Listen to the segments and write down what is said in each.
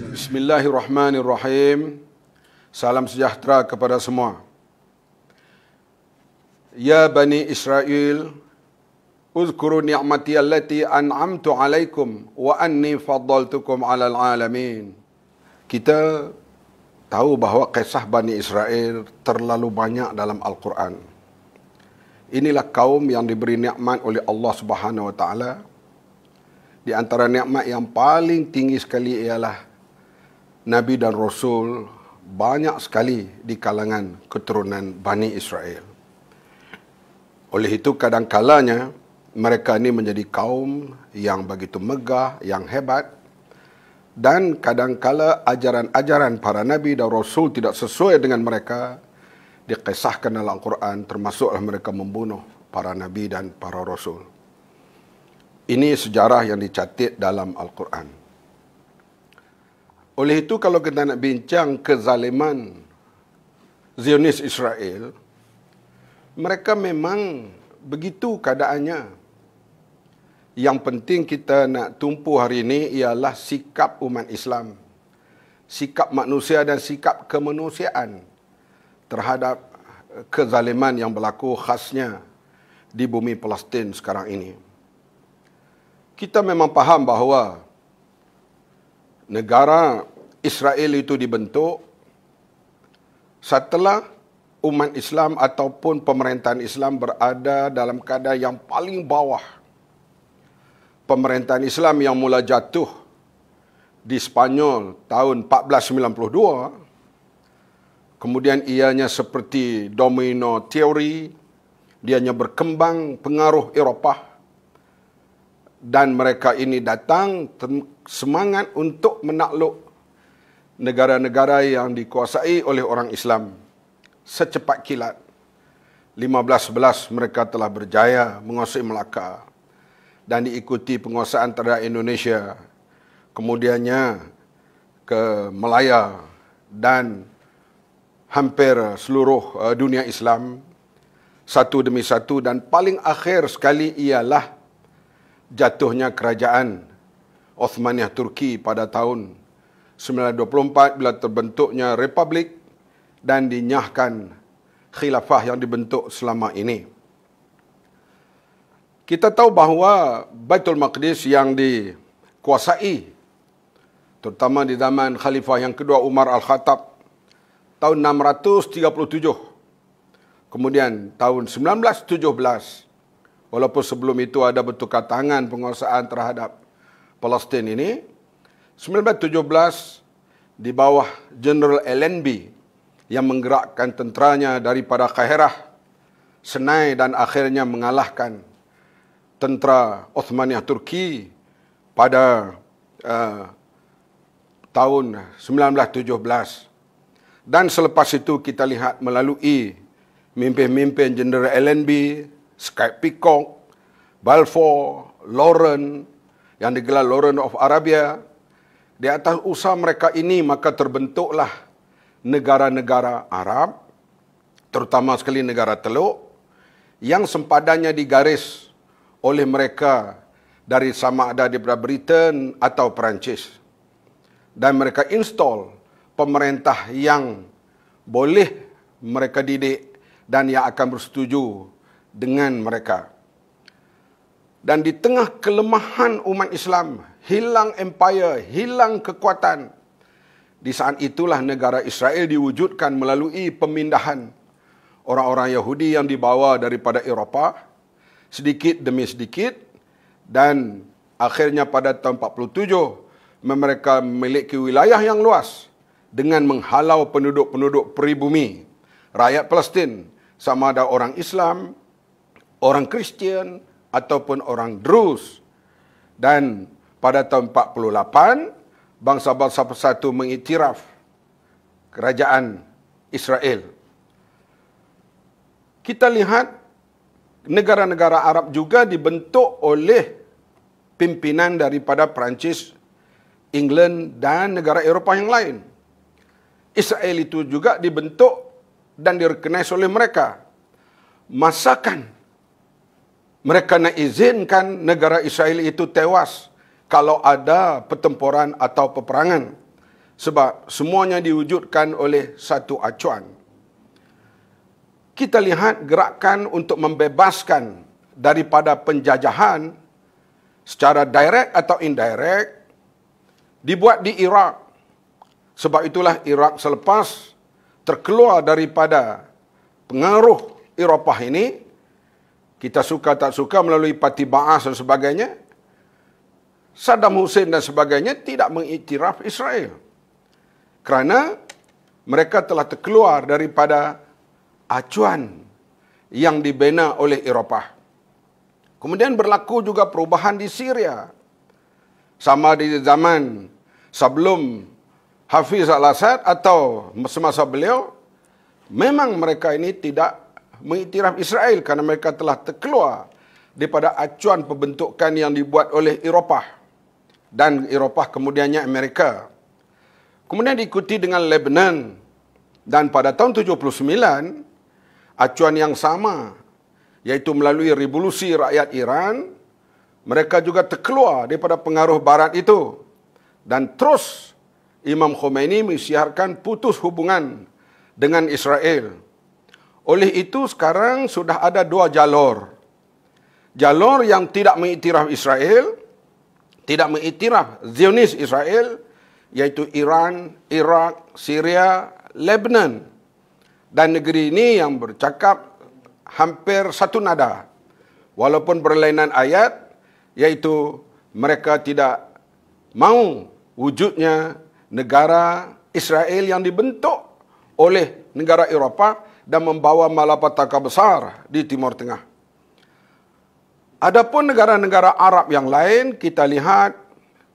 Bismillahirrahmanirrahim. Salam sejahtera kepada semua. Ya Bani Israel, uzkuru ni'mati allati an'amtu alaikum wa anni faddaltukum 'alal alamin. Kita tahu bahawa kisah Bani Israel terlalu banyak dalam Al-Quran. Inilah kaum yang diberi nikmat oleh Allah Subhanahu wa taala. Di antara nikmat yang paling tinggi sekali ialah Nabi dan Rasul banyak sekali di kalangan keturunan Bani Israel. Oleh itu kadang-kalanya mereka ini menjadi kaum yang begitu megah, yang hebat, dan kadang-kala ajaran-ajaran para Nabi dan Rasul tidak sesuai dengan mereka, dikisahkan dalam Al-Quran, termasuklah mereka membunuh para Nabi dan para Rasul. Ini sejarah yang dicatat dalam Al-Quran. Oleh itu, kalau kita nak bincang kezaliman Zionis Israel, mereka memang begitu keadaannya. Yang penting kita nak tumpu hari ini ialah sikap umat Islam, sikap manusia dan sikap kemanusiaan terhadap kezaliman yang berlaku khasnya di bumi Palestin sekarang ini. Kita memang faham bahawa negara Israel itu dibentuk setelah umat Islam ataupun pemerintahan Islam berada dalam keadaan yang paling bawah. Pemerintahan Islam yang mula jatuh di Spanyol tahun 1492, kemudian ianya seperti domino teori, dianya berkembang pengaruh Eropah, dan mereka ini datang semangat untuk menakluk negara-negara yang dikuasai oleh orang Islam. Secepat kilat, 1511 mereka telah berjaya menguasai Melaka dan diikuti penguasaan terhadap Indonesia, kemudiannya ke Malaya dan hampir seluruh dunia Islam satu demi satu, dan paling akhir sekali ialah jatuhnya kerajaan Osmaniyah Turki pada tahun 1924 bila terbentuknya Republik dan dinyahkan khilafah yang dibentuk selama ini. Kita tahu bahawa Baitul Maqdis yang dikuasai terutama di zaman Khalifah yang kedua Umar Al-Khattab tahun 637, kemudian tahun 1917, walaupun sebelum itu ada bertukar tangan penguasaan terhadap Palestin ini, 1917 di bawah General Allenby yang menggerakkan tenteranya daripada Kairah, Senai, dan akhirnya mengalahkan tentera Osmaniyah Turki pada tahun 1917. Dan selepas itu kita lihat melalui mimpin-mimpin General Allenby, Scott Peacock, Balfour, Lawrence, yang digelar Lawrence of Arabia. Di atas usaha mereka ini maka terbentuklah negara-negara Arab, terutama sekali negara Teluk, yang sempadannya digaris oleh mereka dari sama ada daripada Britain atau Perancis. Dan mereka install pemerintah yang boleh mereka didik dan yang akan bersetuju dengan mereka. Dan di tengah kelemahan umat Islam, hilang empire, hilang kekuatan, di saat itulah negara Israel diwujudkan melalui pemindahan orang-orang Yahudi yang dibawa daripada Eropah sedikit demi sedikit, dan akhirnya pada tahun 47 mereka memiliki wilayah yang luas dengan menghalau penduduk-penduduk peribumi, rakyat Palestin, sama ada orang Islam, orang Kristian, ataupun orang Drus. Dan pada tahun 48, bangsa-bangsa persatu mengiktiraf kerajaan Israel. kita lihat negara-negara Arab juga dibentuk oleh pimpinan daripada Perancis, England dan negara Eropah yang lain. Israel itu juga dibentuk dan direkognize oleh mereka. Masakan mereka nak izinkan negara Israel itu tewas kalau ada pertempuran atau peperangan? Sebab semuanya diwujudkan oleh satu acuan. Kita lihat gerakan untuk membebaskan daripada penjajahan secara direct atau indirect dibuat di Iraq. Sebab itulah Iraq selepas terkeluar daripada pengaruh Eropah ini, kita suka tak suka melalui Parti Ba'ath dan sebagainya, Saddam Hussein dan sebagainya tidak mengiktiraf Israel. Kerana mereka telah terkeluar daripada acuan yang dibina oleh Eropah. Kemudian berlaku juga perubahan di Syria. Sama di zaman sebelum Hafiz al-Assad atau semasa beliau, memang mereka ini tidak mengiktiraf Israel kerana mereka telah terkeluar daripada acuan pembentukan yang dibuat oleh Eropah. Dan Eropah kemudiannya Amerika. Kemudian diikuti dengan Lebanon. Dan pada tahun 79, acuan yang sama, iaitu melalui revolusi rakyat Iran, mereka juga terkeluar daripada pengaruh barat itu. Dan terus Imam Khomeini mengisytiharkan putus hubungan dengan Israel. Oleh itu sekarang sudah ada dua jalur. Jalur yang tidak mengiktiraf Israel, tidak mengiktiraf Zionis Israel, iaitu Iran, Iraq, Syria, Lebanon. Dan negeri ini yang bercakap hampir satu nada. Walaupun berlainan ayat, iaitu mereka tidak mahu wujudnya negara Israel yang dibentuk oleh negara Eropah dan membawa malapetaka besar di Timur Tengah. Adapun negara-negara Arab yang lain, kita lihat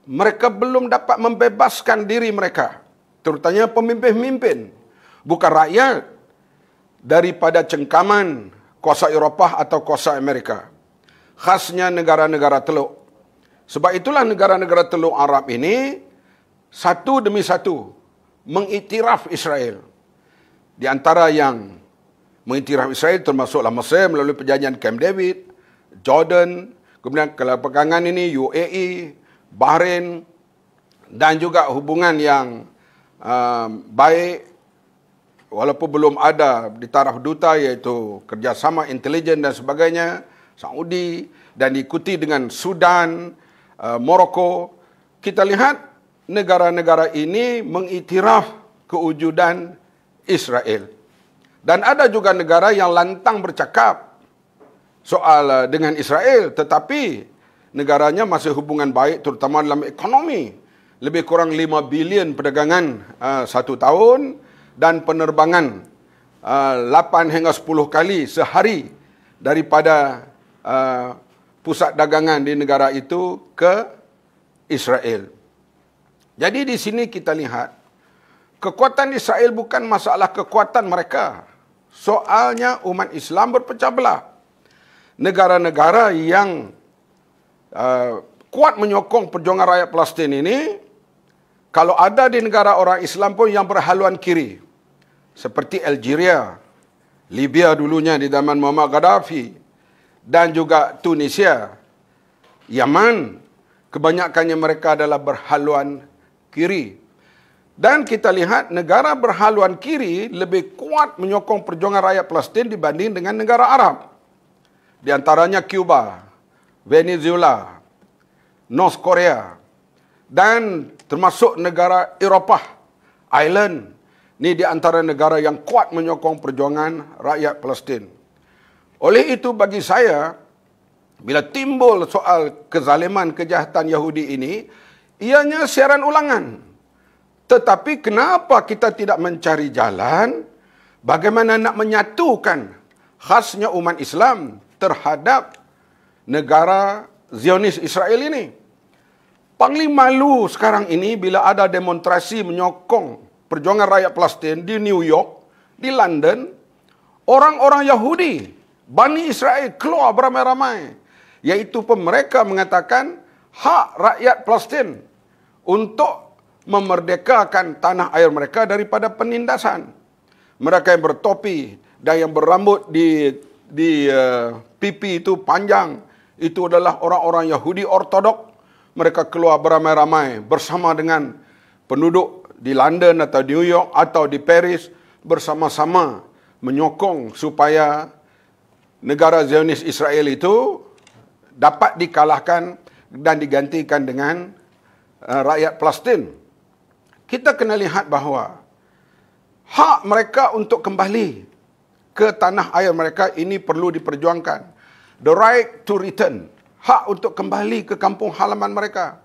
mereka belum dapat membebaskan diri mereka, terutamanya pemimpin-pemimpin, bukan rakyat, daripada cengkaman kuasa Eropah atau kuasa Amerika. Khasnya negara-negara Teluk. Sebab itulah negara-negara Teluk Arab ini satu demi satu mengiktiraf Israel. Di antara yang mengiktiraf Israel termasuklah Mesir melalui perjanjian Camp David, Jordan, kemudian kelepagangan ini UAE, Bahrain, dan juga hubungan yang baik walaupun belum ada di taraf duta, iaitu kerjasama intelijen dan sebagainya, Saudi, dan diikuti dengan Sudan, Morocco. Kita lihat negara-negara ini mengiktiraf kewujudan Israel. Dan ada juga negara yang lantang bercakap soal dengan Israel, tetapi negaranya masih hubungan baik terutama dalam ekonomi. Lebih kurang 5 bilion perdagangan satu tahun dan penerbangan 8 hingga 10 kali sehari daripada pusat dagangan di negara itu ke Israel. Jadi di sini kita lihat kekuatan Israel bukan masalah kekuatan mereka. Soalnya umat Islam berpecah belah. Negara-negara yang kuat menyokong perjuangan rakyat Palestin ini, kalau ada di negara orang Islam pun yang berhaluan kiri, seperti Algeria, Libya dulunya di zaman Muammar Gaddafi, dan juga Tunisia, Yaman, kebanyakannya mereka adalah berhaluan kiri. Dan kita lihat negara berhaluan kiri lebih kuat menyokong perjuangan rakyat Palestin dibanding dengan negara Arab. Di antaranya Cuba, Venezuela, North Korea, dan termasuk negara Eropah, Ireland. Ini di antara negara yang kuat menyokong perjuangan rakyat Palestin. Oleh itu bagi saya, bila timbul soal kezaliman, kejahatan Yahudi ini, ianya siaran ulangan. Tetapi kenapa kita tidak mencari jalan bagaimana nak menyatukan khasnya umat Islam terhadap negara Zionis Israel ini? Paling malu sekarang ini bila ada demonstrasi menyokong perjuangan rakyat Palestin di New York, di London, orang-orang Yahudi Bani Israel keluar beramai-ramai. Iaitu pun mereka mengatakan hak rakyat Palestin untuk memerdekakan tanah air mereka daripada penindasan. Mereka yang bertopi dan yang berambut di pipi itu panjang, itu adalah orang-orang Yahudi Ortodok. Mereka keluar beramai-ramai bersama dengan penduduk di London atau New York atau di Paris, bersama-sama menyokong supaya negara Zionis Israel itu dapat dikalahkan dan digantikan dengan rakyat Palestin. Kita kena lihat bahawa hak mereka untuk kembali ke tanah air mereka ini perlu diperjuangkan. The right to return, hak untuk kembali ke kampung halaman mereka.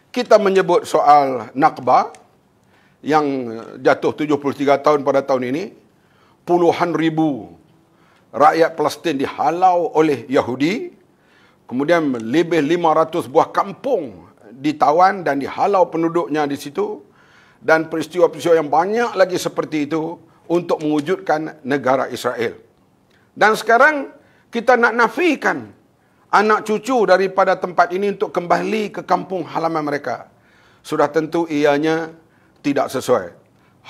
Kita menyebut soal Nakba yang jatuh 73 tahun pada tahun ini. Puluhan ribu rakyat Palestin dihalau oleh Yahudi. Kemudian lebih 500 buah kampung ditawan dan dihalau penduduknya di situ. Dan peristiwa-peristiwa yang banyak lagi seperti itu untuk mewujudkan negara Israel. Dan sekarang kita nak nafikan anak cucu daripada tempat ini untuk kembali ke kampung halaman mereka. Sudah tentu ianya tidak sesuai.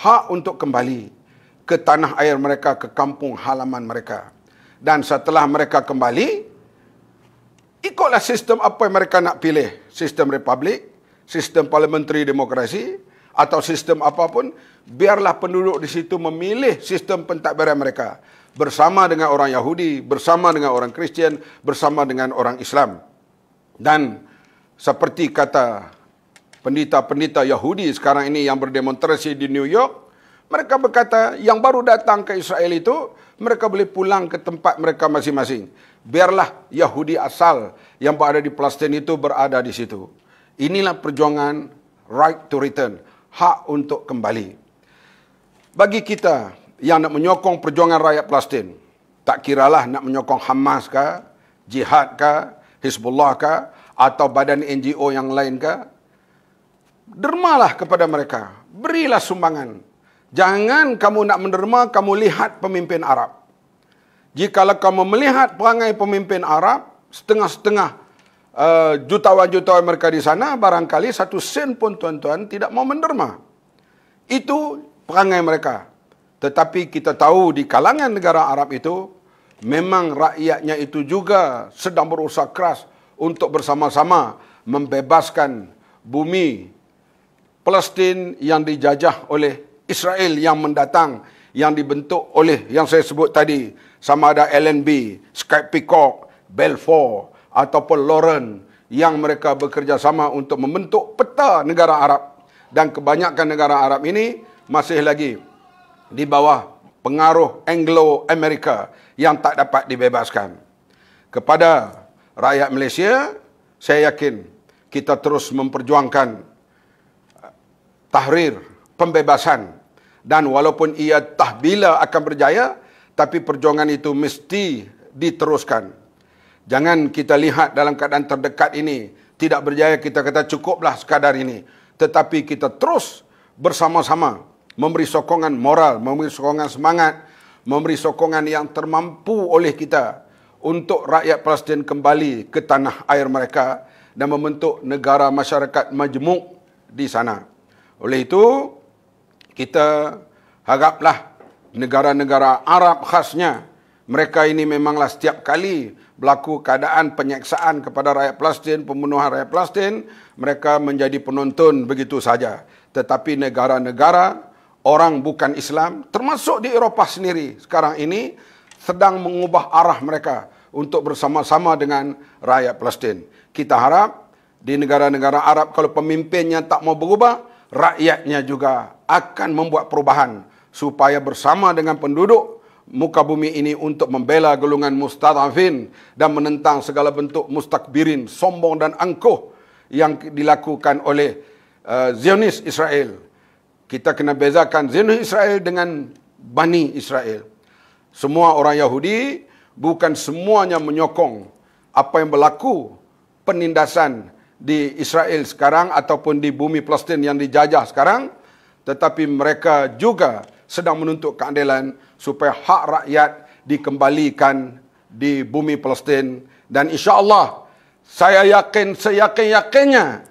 Hak untuk kembali ke tanah air mereka, ke kampung halaman mereka. Dan setelah mereka kembali, ikutlah sistem apa yang mereka nak pilih. Sistem republik, sistem parliamentary demokrasi, atau sistem apapun, biarlah penduduk di situ memilih sistem pentadbiran mereka. Bersama dengan orang Yahudi, bersama dengan orang Kristian, bersama dengan orang Islam. Dan seperti kata pendeta-pendeta Yahudi sekarang ini yang berdemonstrasi di New York, mereka berkata yang baru datang ke Israel itu, mereka boleh pulang ke tempat mereka masing-masing. Biarlah Yahudi asal yang berada di Palestin itu berada di situ. Inilah perjuangan right to return, hak untuk kembali. Bagi kita yang nak menyokong perjuangan rakyat Palestin, tak kiralah nak menyokong Hamas kah, Jihad kah, Hizbullah kah, atau badan NGO yang lain kah, dermalah kepada mereka, berilah sumbangan. Jangan kamu nak menderma, kamu lihat pemimpin Arab. Jikalau kamu melihat perangai pemimpin Arab, setengah-setengah jutawan-jutawan mereka di sana, barangkali satu sen pun tuan-tuan tidak mau menderma. Itu perangai mereka. Tetapi kita tahu di kalangan negara Arab itu, memang rakyatnya itu juga sedang berusaha keras untuk bersama-sama membebaskan bumi Palestin yang dijajah oleh Israel yang mendatang, yang dibentuk oleh yang saya sebut tadi, sama ada LNB, Skype Peacock, Balfour, ataupun Lauren, yang mereka bekerjasama untuk membentuk peta negara Arab. Dan kebanyakan negara Arab ini masih lagi di bawah pengaruh Anglo-Amerika yang tak dapat dibebaskan. Kepada rakyat Malaysia, saya yakin kita terus memperjuangkan tahrir, pembebasan. Dan walaupun ia tahbila akan berjaya, tapi perjuangan itu mesti diteruskan. Jangan kita lihat dalam keadaan terdekat ini tidak berjaya, kita kata cukuplah sekadar ini. Tetapi kita terus bersama-sama memberi sokongan moral, memberi sokongan semangat, memberi sokongan yang termampu oleh kita untuk rakyat Palestin kembali ke tanah air mereka dan membentuk negara masyarakat majmuk di sana. Oleh itu, kita haraplah negara-negara Arab khasnya, mereka ini memanglah setiap kali berlaku keadaan penyeksaan kepada rakyat Palestin, pembunuhan rakyat Palestin, mereka menjadi penonton begitu saja. Tetapi negara-negara orang bukan Islam, termasuk di Eropah sendiri, sekarang ini sedang mengubah arah mereka untuk bersama-sama dengan rakyat Palestin. Kita harap di negara-negara Arab, kalau pemimpinnya tak mau berubah, rakyatnya juga akan membuat perubahan supaya bersama dengan penduduk muka bumi ini untuk membela golongan mustadafin dan menentang segala bentuk mustakbirin, sombong dan angkuh yang dilakukan oleh Zionis Israel. Kita kena bezakan Zionis Israel dengan Bani Israel. Semua orang Yahudi bukan semuanya menyokong apa yang berlaku penindasan di Israel sekarang ataupun di bumi Palestin yang dijajah sekarang, tetapi mereka juga sedang menuntut keadilan supaya hak rakyat dikembalikan di bumi Palestin. Dan insya-Allah saya yakin seyakin-yakinnya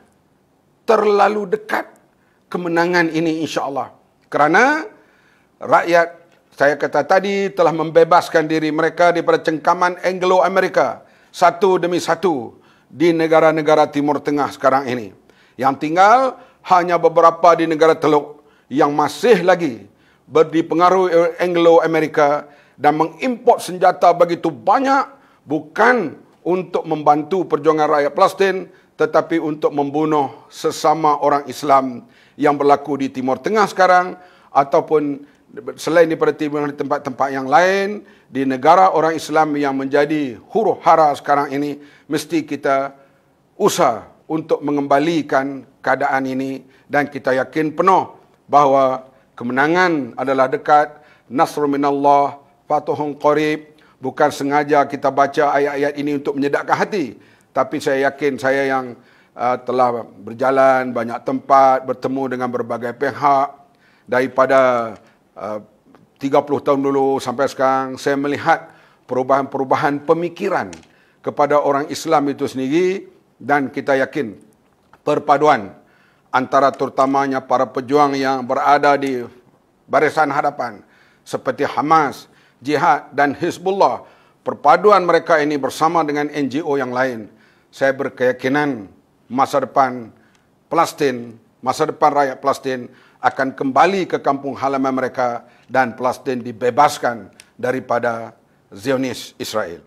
terlalu dekat kemenangan ini insya-Allah. Kerana rakyat, saya kata tadi, telah membebaskan diri mereka daripada cengkaman Anglo-Amerika satu demi satu di negara-negara Timur Tengah sekarang ini. Yang tinggal hanya beberapa di negara Teluk yang masih lagi dipengaruhi oleh Anglo-Amerika dan mengimport senjata begitu banyak, bukan untuk membantu perjuangan rakyat Palestin, tetapi untuk membunuh sesama orang Islam yang berlaku di Timur Tengah sekarang, ataupun selain daripada di tempat-tempat yang lain, di negara orang Islam yang menjadi huru hara sekarang ini. Mesti kita usaha untuk mengembalikan keadaan ini, dan kita yakin penuh bahawa kemenangan adalah dekat. Nasrun minallah, fatuhun qarib. Bukan sengaja kita baca ayat-ayat ini untuk menyedapkan hati, tapi saya yakin, saya yang telah berjalan banyak tempat, bertemu dengan berbagai pihak daripada 30 tahun dulu sampai sekarang, saya melihat perubahan-perubahan pemikiran kepada orang Islam itu sendiri, dan kita yakin perpaduan antara terutamanya para pejuang yang berada di barisan hadapan seperti Hamas, Jihad dan Hizbullah, perpaduan mereka ini bersama dengan NGO yang lain, saya berkeyakinan masa depan Palestin, masa depan rakyat Palestin akan kembali ke kampung halaman mereka, dan Palestin dibebaskan daripada Zionis Israel.